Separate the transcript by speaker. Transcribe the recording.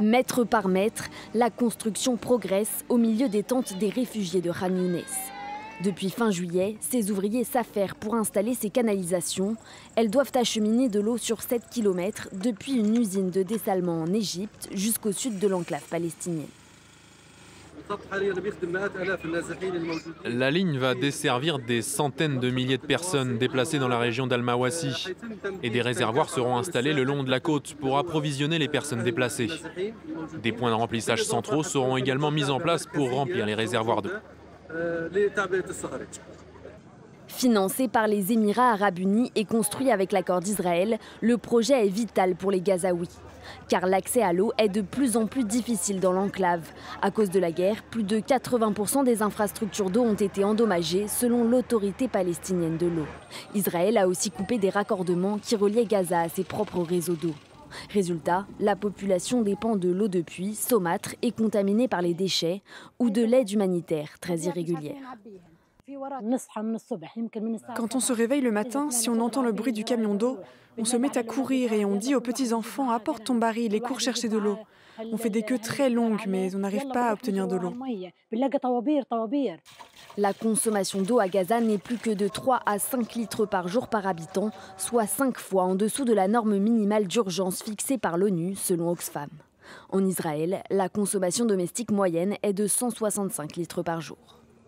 Speaker 1: Mètre par mètre, la construction progresse au milieu des tentes des réfugiés de Khan Younes. Depuis fin juillet, ces ouvriers s'affairent pour installer ces canalisations. Elles doivent acheminer de l'eau sur 7 km depuis une usine de dessalement en Égypte jusqu'au sud de l'enclave palestinienne.
Speaker 2: La ligne va desservir des centaines de milliers de personnes déplacées dans la région d'Al-Mawassi. Et des réservoirs seront installés le long de la côte pour approvisionner les personnes déplacées. Des points de remplissage centraux seront également mis en place pour remplir les réservoirs d'eau.
Speaker 1: Financé par les Émirats arabes unis et construit avec l'accord d'Israël, le projet est vital pour les Gazaouis. Car l'accès à l'eau est de plus en plus difficile dans l'enclave. À cause de la guerre, plus de 80% des infrastructures d'eau ont été endommagées selon l'autorité palestinienne de l'eau. Israël a aussi coupé des raccordements qui reliaient Gaza à ses propres réseaux d'eau. Résultat, la population dépend de l'eau de puits, saumâtre et contaminée par les déchets ou de l'aide humanitaire très irrégulière.
Speaker 3: Quand on se réveille le matin, si on entend le bruit du camion d'eau, on se met à courir et on dit aux petits-enfants « apporte ton baril et cours chercher de l'eau ». On fait des queues très longues, mais on n'arrive pas à obtenir de l'eau.
Speaker 1: La consommation d'eau à Gaza n'est plus que de 3 à 5 litres par jour par habitant, soit 5 fois en dessous de la norme minimale d'urgence fixée par l'ONU, selon Oxfam. En Israël, la consommation domestique moyenne est de 165 litres par jour.